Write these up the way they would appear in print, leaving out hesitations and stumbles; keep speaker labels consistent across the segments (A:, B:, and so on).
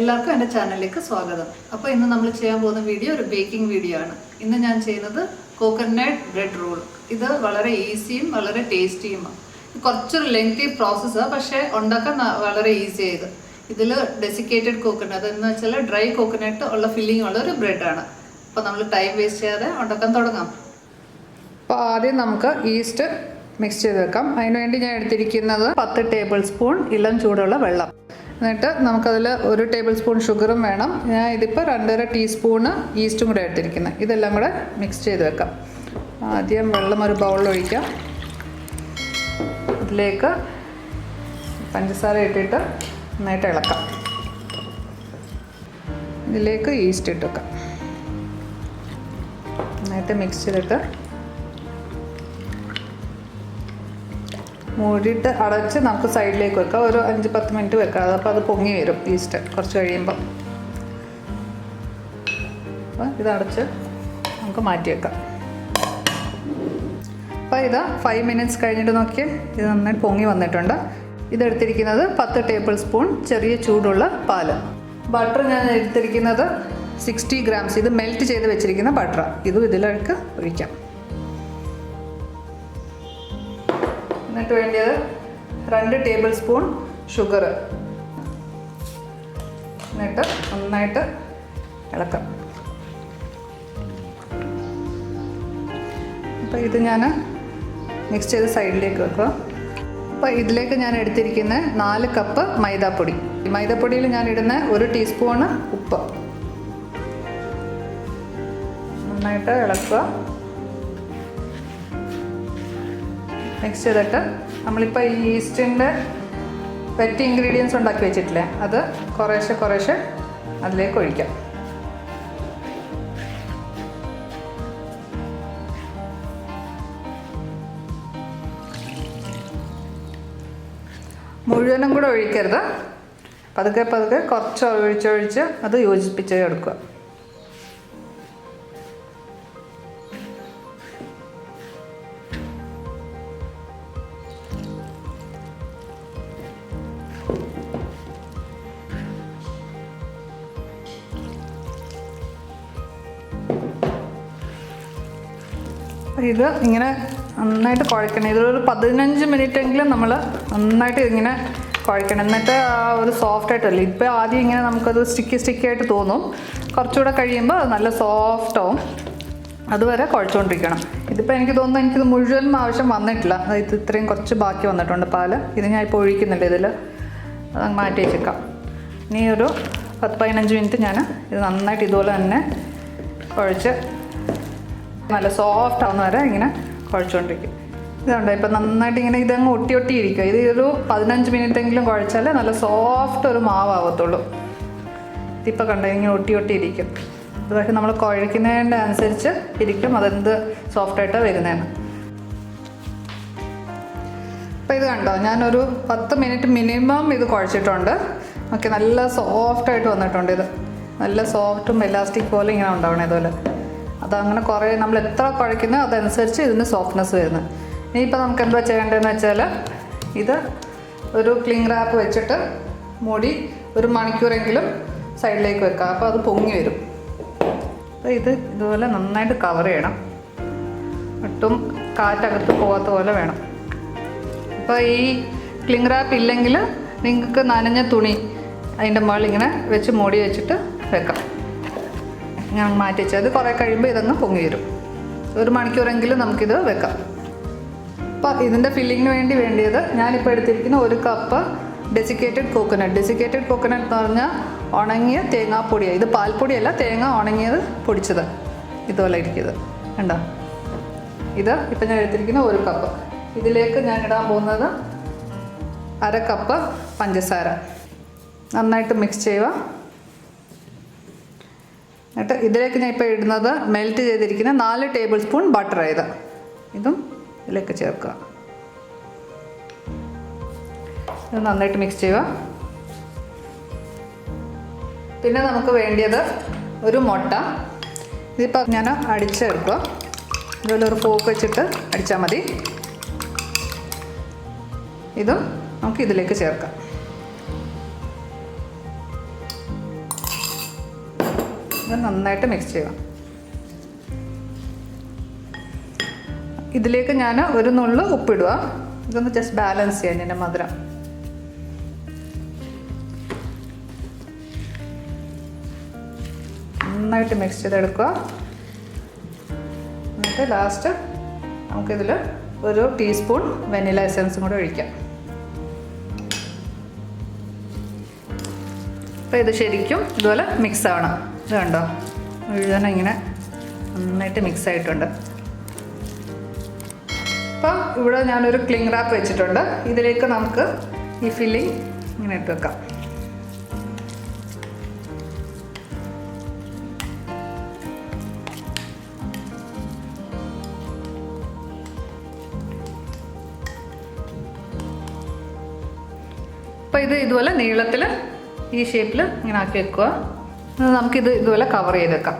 A: എല്ലാവർക്കും എൻ്റെ ചാനലിലേക്ക് സ്വാഗതം. അപ്പോൾ ഇന്ന് നമ്മൾ ചെയ്യാൻ പോകുന്ന വീഡിയോ ഒരു ബേക്കിംഗ് വീഡിയോ ആണ്. ഇന്ന് ഞാൻ ചെയ്യുന്നത് കോക്കനട്ട് ബ്രെഡ് റോൾ. ഇത് വളരെ ഈസിയും വളരെ ടേസ്റ്റിയുമാണ്. കുറച്ചൊരു ലെങ്തി പ്രോസസ്സാണ്, പക്ഷേ ഉണ്ടാക്കാൻ വളരെ ഈസി ആയത്. ഇതിൽ ഡെസിക്കേറ്റഡ് കോക്കനട്ട് എന്ന് വെച്ചാൽ ഡ്രൈ കോക്കനട്ട് ഉള്ള ഫില്ലിംഗ് ഉള്ള ഒരു ബ്രെഡാണ്. അപ്പോൾ നമ്മൾ ടൈം വേസ്റ്റ് ചെയ്യാതെ ഉണ്ടാക്കാൻ തുടങ്ങാം. അപ്പോൾ ആദ്യം നമുക്ക് ഈസ്റ്റ് മിക്സ് ചെയ്ത് വെക്കാം. അതിനുവേണ്ടി ഞാൻ എടുത്തിരിക്കുന്നത് 10 ടേബിൾ സ്പൂൺ ഇളം ചൂടുള്ള വെള്ളം. എന്നിട്ട് നമുക്കതിൽ 1 ടേബിൾ സ്പൂൺ ഷുഗറും വേണം. ഞാൻ ഇതിപ്പോൾ 2.5 ടീസ്പൂണ് ഈസ്റ്റും കൂടെ എടുത്തിരിക്കുന്നത്. ഇതെല്ലാം കൂടെ മിക്സ് ചെയ്ത് വെക്കാം. ആദ്യം വെള്ളം ഒരു ബൗളിൽ ഒഴിക്കാം. ഇതിലേക്ക് പഞ്ചസാര ഇട്ടിട്ട് നന്നായിട്ട് ഇളക്കാം. ഇതിലേക്ക് ഈസ്റ്റ് ഇട്ട് വെക്കാം. നന്നായിട്ട് മിക്സ് ചെയ്തിട്ട് മൂടിയിട്ട് അടച്ച് നമുക്ക് സൈഡിലേക്ക് വെക്കാം. ഒരു 5-10 മിനിറ്റ് വെക്കാം. അപ്പോൾ അത് പൊങ്ങി വരും ഈസ്റ്റ് കുറച്ച് കഴിയുമ്പോൾ. അപ്പോൾ ഇത് അടച്ച് നമുക്ക് മാറ്റി വെക്കാം. അപ്പോൾ ഇത് 5 മിനിറ്റ്സ് കഴിഞ്ഞിട്ട് നോക്കിയാൽ ഇത് നന്നായി പൊങ്ങി വന്നിട്ടുണ്ട്. ഇതെടുത്തിരിക്കുന്നത് 10 ടേബിൾ സ്പൂൺ ചെറിയ ചൂടുള്ള പാല്. ബട്ടർ ഞാൻ എടുത്തിരിക്കുന്നത് 60 ഗ്രാംസ്. ഇത് മെൽറ്റ് ചെയ്ത് വെച്ചിരിക്കുന്ന ബട്ടറാണ്. ഇതും ഇതിലേക്ക് ഒഴിക്കാം. എന്നിട്ട് വേണ്ടിയത് 2 ടേബിൾ സ്പൂൺ ഷുഗർ. എന്നിട്ട് നന്നായിട്ട് ഇളക്കാം. അപ്പോൾ ഇത് ഞാൻ മിക്സ് ചെയ്ത് സൈഡിലേക്ക് വെക്കുക. അപ്പോൾ ഇതിലേക്ക് ഞാൻ എടുത്തിരിക്കുന്ന 4 കപ്പ് മൈദാപ്പൊടി. മൈദാപ്പൊടിയിൽ ഞാൻ ഇടുന്ന 1 ടീസ്പൂണ് ഉപ്പ്. നന്നായിട്ട് ഇളക്കുക. മിക്സ് ചെയ്തിട്ട് നമ്മളിപ്പോൾ ഈ ഈസ്റ്റിൻ്റെ വെറ്റ് ഇൻഗ്രീഡിയൻസ് ഉണ്ടാക്കി വെച്ചിട്ടില്ലേ, അത് കുറേശ്ശെ അതിലേക്ക് ഒഴിക്കാം. മുഴുവനും കൂടെ ഒഴിക്കരുത്. പതുക്കെ കുറച്ച് ഒഴിച്ചൊഴിച്ച് അത് യോജിപ്പിച്ച് എടുക്കുക. ഇത് ഇങ്ങനെ നന്നായിട്ട് കുഴക്കണം. ഇതൊരു 15 മിനിറ്റെങ്കിലും നമ്മൾ നന്നായിട്ട് ഇങ്ങനെ കുഴക്കണം. എന്നിട്ട് ആ ഒരു സോഫ്റ്റായിട്ടല്ല. ഇപ്പോൾ ആദ്യം ഇങ്ങനെ നമുക്കത് സ്റ്റിക്കി ആയിട്ട് തോന്നും. കുറച്ചുകൂടെ കഴിയുമ്പോൾ അത് നല്ല സോഫ്റ്റാവും. അതുവരെ കുഴച്ചുകൊണ്ടിരിക്കണം. ഇതിപ്പോൾ എനിക്ക് തോന്നുന്നു എനിക്കിത് മുഴുവൻ ആവശ്യം വന്നിട്ടില്ല. ഇത് ഇത്രയും കുറച്ച് ബാക്കി വന്നിട്ടുണ്ട് പാല്. ഇത് ഞാൻ ഇപ്പോൾ ഒഴിക്കുന്നുണ്ട്. ഇതിൽ അത് മാറ്റി വെച്ചേക്കാം. ഇനി ഒരു 10-15 മിനിറ്റ് ഞാൻ ഇത് നന്നായിട്ട് ഇതുപോലെ തന്നെ കുഴച്ച് നല്ല സോഫ്റ്റ് ആവുന്ന വരെ ഇങ്ങനെ കുഴച്ചുകൊണ്ടിരിക്കും. ഇതുണ്ട് ഇപ്പം നന്നായിട്ട് ഇങ്ങനെ ഇതങ്ങ് ഒട്ടിയിരിക്കുക. ഇത് ഒരു 15 മിനിറ്റെങ്കിലും കുഴച്ചാലേ നല്ല സോഫ്റ്റ് ഒരു മാവാകത്തുള്ളൂ. ഇതിപ്പോൾ കണ്ട ഇങ്ങനെ ഒട്ടിയിരിക്കും. ഇത് പക്ഷേ നമ്മൾ കുഴക്കുന്നതിൻ്റെ അനുസരിച്ച് ഇരിക്കും അതെന്ത് സോഫ്റ്റായിട്ടാണ് വരുന്നതെന്ന്. അപ്പോൾ ഇത് കണ്ടോ, ഞാനൊരു 10 മിനിറ്റ് മിനിമം ഇത് കുഴച്ചിട്ടുണ്ട്. ഓക്കെ, നല്ല സോഫ്റ്റായിട്ട് വന്നിട്ടുണ്ട്. ഇത് നല്ല സോഫ്റ്റും എലാസ്റ്റിക് പോലെ ഇങ്ങനെ ഉണ്ടാവണം. ഇതുപോലെ അതങ്ങനെ കുറേ നമ്മൾ എത്ര കുഴക്കുന്നത് അതനുസരിച്ച് ഇതിന് സോഫ്റ്റ്നെസ് വരുന്നത്. ഇനിയിപ്പോൾ നമുക്ക് എന്താ ചെയ്യേണ്ടതെന്ന് വെച്ചാൽ ഇത് ഒരു ക്ലിംഗ് റാപ്പ് വെച്ചിട്ട് മൂടി 1 മണിക്കൂറെങ്കിലും സൈഡിലേക്ക് വെക്കുക. അപ്പോൾ അത് പൊങ്ങി വരും. അപ്പോൾ ഇത് ഇതുപോലെ നന്നായിട്ട് കവർ ചെയ്യണം. ഒട്ടും കാറ്റകത്ത് പോകാത്ത പോലെ വേണം. അപ്പോൾ ഈ ക്ലിംഗ് റാപ്പ് ഇല്ലെങ്കിൽ നിങ്ങൾക്ക് നനഞ്ഞ തുണി അതിൻ്റെ മുകളിൽ ഇങ്ങനെ വെച്ച് മൂടി വെച്ചിട്ട് വെക്കാം. ഞാൻ മാറ്റി വെച്ചാൽ അത് കുറേ കഴിയുമ്പോൾ ഇതങ്ങ് പൊങ്ങി വരും. 1 മണിക്കൂറെങ്കിലും നമുക്കിത് വെക്കാം. അപ്പോൾ ഇതിൻ്റെ ഫില്ലിങ്ങിന് വേണ്ടിയത് ഞാനിപ്പോൾ എടുത്തിരിക്കുന്ന 1 cup desiccated coconut. Desiccated coconut എന്ന് പറഞ്ഞാൽ ഉണങ്ങിയ തേങ്ങാപ്പൊടിയാണ്. ഇത് പാൽപ്പൊടിയല്ല, തേങ്ങ ഉണങ്ങിയത് പൊടിച്ചത്. ഇതുപോലെ ഇരിക്കുന്നത് കണ്ടോ. ഇത് ഇപ്പം ഞാൻ എടുത്തിരിക്കുന്ന 1 കപ്പ്. ഇതിലേക്ക് ഞാൻ ഇടാൻ പോകുന്നത് 1/2 കപ്പ് പഞ്ചസാര. നന്നായിട്ട് മിക്സ് ചെയ്യുക. എന്നിട്ട് ഇതിലേക്ക് ഞാൻ ഇപ്പോൾ ഇടുന്നത് മെൽറ്റ് ചെയ്തിരിക്കുന്ന 4 ടേബിൾ സ്പൂൺ ബട്ടർ. ഇതും ഇതിലേക്ക് ചേർക്കുക. ഇത് നന്നായിട്ട് മിക്സ് ചെയ്യുക. പിന്നെ നമുക്ക് വേണ്ടിയത് 1 മുട്ട. ഇതിപ്പോൾ ഞാൻ അടിച്ചെടുക്കുക. ഇതുപോലെ ഒരു ഫോർക്ക് വെച്ചിട്ട് അടിച്ചാൽ മതി. ഇതും നമുക്ക് ഇതിലേക്ക് ചേർക്കാം. ഇത് നന്നായിട്ട് മിക്സ് ചെയ്യാം. ഇതിലേക്ക് ഞാൻ ഒരു നുള്ളു ഉപ്പിടുക. ഇതൊന്ന് ജസ്റ്റ് ബാലൻസ് ചെയ്യാൻ ഇതിൻ്റെ മധുരം. നന്നായിട്ട് മിക്സ് ചെയ്തെടുക്കുക. എന്നിട്ട് ലാസ്റ്റ് നമുക്കിതിൽ ഒരു ടീസ്പൂൺ വെനില എസൻസും കൂടെ ഒഴിക്കാം. അപ്പോൾ ഇത് ശരിക്കും ഇതുപോലെ മിക്സ് ആവണം. ഇത് കണ്ടോ, മുഴുവനും ഇങ്ങനെ നന്നായിട്ട് മിക്സ് ആയിട്ടുണ്ട്. അപ്പോൾ ഇവിടെ ഞാനൊരു ക്ലിംഗ് റാപ്പ് വെച്ചിട്ടുണ്ട്. ഇതിലേക്ക് നമുക്ക് ഈ ഫില്ലിങ് ഇങ്ങനെ ഇട്ട് വെക്കാം. അപ്പോൾ ഇത് ഇതുപോലെ നീളത്തിൽ ഈ ഷേപ്പിൽ ഇങ്ങനെ ആക്കി വെക്കുക. നമുക്കിത് ഇതുപോലെ കവർ ചെയ്ത് വെക്കാം.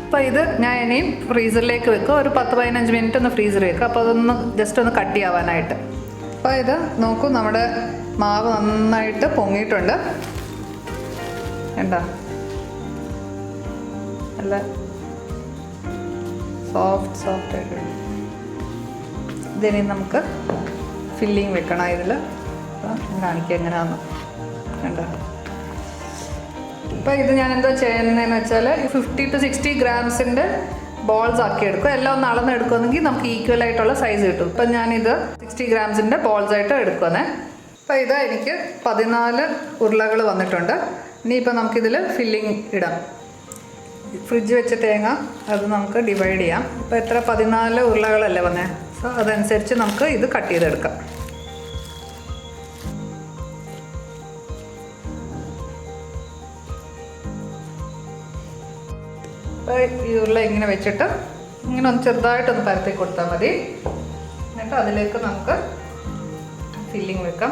A: അപ്പോൾ ഇത് ഞാൻ ഇനിയും ഫ്രീസറിലേക്ക് വെക്കുക. ഒരു 10-15 മിനിറ്റ് ഒന്ന് ഫ്രീസറിൽ വെക്കുക. അപ്പോൾ അതൊന്ന് ജസ്റ്റ് ഒന്ന് കട്ടിയാവാനായിട്ട്. അപ്പോൾ ഇത് നോക്കൂ, നമ്മുടെ മാവ് നന്നായിട്ട് പൊങ്ങിയിട്ടുണ്ട്. എന്താ നല്ല സോഫ്റ്റ് ആയിട്ട്. ഇതിനി നമുക്ക് ഫില്ലിങ് വെക്കണം ഇതിൽ. അപ്പോൾ കാണിക്കുക എങ്ങനെയാണെന്ന്. കണ്ടോ. അപ്പോൾ ഇത് ഞാൻ എന്താ ചെയ്യുന്നതെന്ന് വെച്ചാൽ 50 to 60 ഗ്രാംസിൻ്റെ ബോൾസ് ആക്കി എടുക്കും. എല്ലാം ഒന്ന് അളന്നെടുക്കുമെങ്കിൽ നമുക്ക് ഈക്വൽ ആയിട്ടുള്ള സൈസ് കിട്ടും. ഇപ്പം ഞാനിത് 60 ഗ്രാംസിൻ്റെ ബോൾസ് ആയിട്ട് എടുക്കുവന്നേ. അപ്പോൾ ഇത് എനിക്ക് 14 ഉരുളകൾ വന്നിട്ടുണ്ട്. ഇനിയിപ്പോൾ നമുക്കിതിൽ ഫില്ലിങ് ഇടാം. ഫ്രിഡ്ജ് വെച്ച തേങ്ങ അത് നമുക്ക് ഡിവൈഡ് ചെയ്യാം. ഇപ്പോൾ എത്ര 14 ഉരുളകളല്ലേ വന്നേ. സോ അതനുസരിച്ച് നമുക്ക് ഇത് കട്ട് ചെയ്തെടുക്കാം. അപ്പോൾ ഈ ഉരുള ഇങ്ങനെ വെച്ചിട്ട് ഇങ്ങനെ ഒന്ന് ചെറുതായിട്ടൊന്ന് പരത്തി കൊടുത്താൽ മതി. എന്നിട്ട് അതിലേക്ക് നമുക്ക് ഫില്ലിങ് വെക്കാം.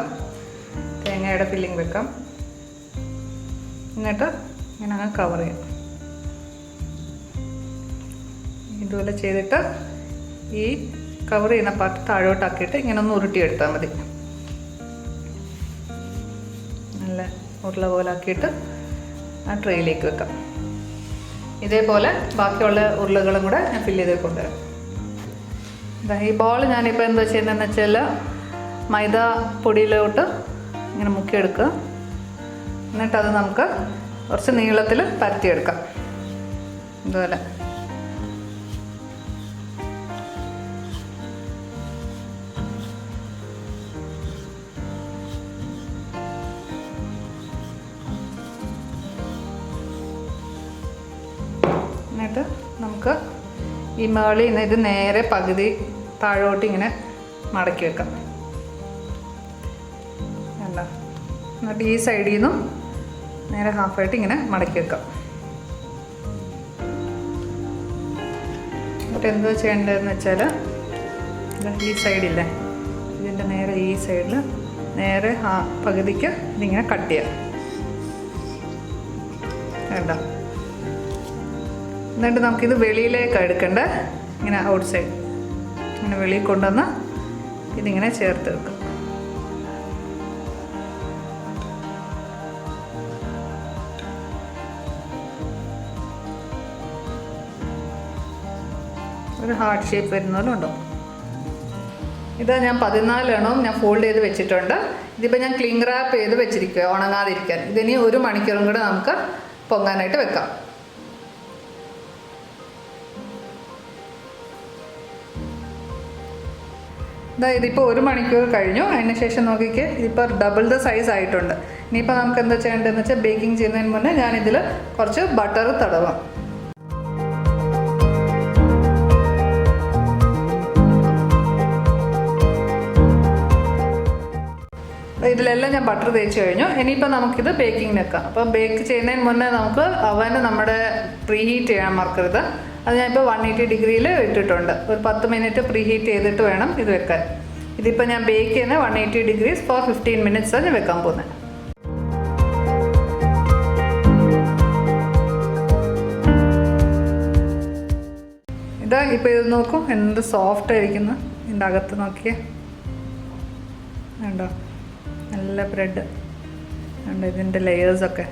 A: തേങ്ങയുടെ ഫില്ലിങ് വെക്കാം. എന്നിട്ട് ഇങ്ങനെ അങ്ങ് കവർ ചെയ്യാം. ഇതുപോലെ ചെയ്തിട്ട് ഈ കവർ ചെയ്യുന്ന പാർട്ട് താഴോട്ടാക്കിയിട്ട് ഇങ്ങനെ ഒന്ന് ഉരുട്ടിയെടുത്താൽ മതി. നല്ല ഉരുള പോലെ ആക്കിയിട്ട് ആ ട്രേയിലേക്ക് വെക്കാം. ഇതേപോലെ ബാക്കിയുള്ള ഉരുളകളും കൂടെ ഞാൻ ഫില്ല് ചെയ്ത് കൊണ്ടുവരാം. ഈ ബോൾ ഞാനിപ്പോൾ എന്താ ചെയ്യുന്നതെന്ന് വെച്ചാൽ മൈദ പൊടിയിലോട്ട് ഇങ്ങനെ മുക്കിയെടുക്കുക. എന്നിട്ടത് നമുക്ക് കുറച്ച് നീളത്തിൽ പരത്തിയെടുക്കാം. ഇതുപോലെ എന്നിട്ട് നമുക്ക് ഈ മേളിൽ നിന്ന് ഇത് നേരെ പകുതി താഴോട്ട് ഇങ്ങനെ മടക്കി വെക്കാം. വേണ്ട. എന്നിട്ട് ഈ സൈഡിൽ നിന്നും നേരെ ഹാഫായിട്ട് ഇങ്ങനെ മടക്കി വെക്കാം. എന്നിട്ട് എന്താ ചെയ്യേണ്ടതെന്ന് വെച്ചാൽ ഈ സൈഡില്ലേ, ഇതിൻ്റെ നേരെ ഈ സൈഡിൽ നേരെ പകുതിക്ക് ഇതിങ്ങനെ കട്ട് ചെയ്യാം. വേണ്ട. എന്നിട്ട് നമുക്കിത് വെളിയിലേക്ക് എടുക്കണ്ട. ഇങ്ങനെ ഔട്ട് സൈഡ് ഇങ്ങനെ വെളിയിൽ കൊണ്ടുവന്ന് ഇതിങ്ങനെ ചേർത്ത് വെക്കും. ഒരു ഹാർട്ട് ഷേപ്പ് വരുന്നതുണ്ടോ. ഇത് ഞാൻ 14 എണ്ണവും ഞാൻ ഫോൾഡ് ചെയ്ത് വെച്ചിട്ടുണ്ട്. ഇതിപ്പോൾ ഞാൻ ക്ലിംഗ് റാപ്പ് ചെയ്ത് വെച്ചിരിക്കുക ഉണങ്ങാതിരിക്കാൻ. ഇതിനി 1 മണിക്കൂറും കൂടെ നമുക്ക് പൊങ്ങാനായിട്ട് വെക്കാം. ഇതിപ്പോൾ 1 മണിക്കൂർ കഴിഞ്ഞു. അതിന് ശേഷം നോക്കിക്ക് ഇതിപ്പോൾ ഡബിൾ ദ സൈസ് ആയിട്ടുണ്ട്. ഇനിയിപ്പോൾ നമുക്ക് എന്താ ചെയ്യേണ്ടതെന്ന് വെച്ചാൽ ബേക്കിംഗ് ചെയ്യുന്നതിന് മുന്നേ ഞാനിതിൽ കുറച്ച് ബട്ടർ തടവാം. ഇതിലെല്ലാം ഞാൻ ബട്ടർ തേച്ച് കഴിഞ്ഞു. ഇനിയിപ്പോൾ നമുക്കിത് ബേക്കിംഗ് വെക്കാം. അപ്പോൾ ബേക്ക് ചെയ്യുന്നതിന് മുന്നേ നമുക്ക് അവന് നമ്മുടെ പ്രീ ഹീറ്റ് ചെയ്യാൻ മറക്കരുത്. അത് ഞാനിപ്പോൾ 180 ഡിഗ്രിയിൽ ഇട്ടിട്ടുണ്ട്. ഒരു 10 മിനിറ്റ് പ്രീ ഹീറ്റ് ചെയ്തിട്ട് വേണം ഇത് വെക്കാൻ. ഇതിപ്പോൾ ഞാൻ ബേക്ക് ചെയ്യുന്നത് 180 ഡിഗ്രീസ് ഫോർ 15 മിനിറ്റ്സാണ് ഞാൻ വെക്കാൻ പോകുന്നത്. ഇതാ ഇപ്പോൾ ഇത് നോക്കൂ എന്ത് സോഫ്റ്റ് ആയിരിക്കുന്നു. ഇതിൻ്റെ അകത്ത് നോക്കിയേ കണ്ടോ നല്ല ബ്രെഡ് ഉണ്ട്. ഇതിൻ്റെ ലെയേഴ്സൊക്കെ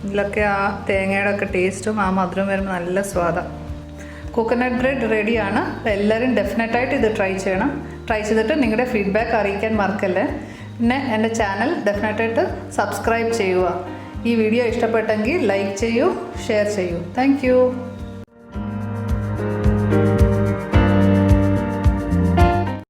A: ഇതിലൊക്കെ ആ തേങ്ങയുടെ ഒക്കെ ടേസ്റ്റും ആ മധുരം വരുമ്പോൾ നല്ല സ്വാദാണ്. കോക്കനട്ട് ബ്രെഡ് റെഡിയാണ്. അപ്പോൾ എല്ലാവരും ഡെഫിനറ്റായിട്ട് ഇത് ട്രൈ ചെയ്യണം. ട്രൈ ചെയ്തിട്ട് നിങ്ങളുടെ ഫീഡ്ബാക്ക് അറിയിക്കാൻ മറക്കല്ലേ. പിന്നെ എൻ്റെ ചാനൽ ഡെഫിനറ്റായിട്ട് സബ്സ്ക്രൈബ് ചെയ്യുക. ഈ വീഡിയോ ഇഷ്ടപ്പെട്ടെങ്കിൽ ലൈക്ക് ചെയ്യൂ, ഷെയർ ചെയ്യൂ. താങ്ക്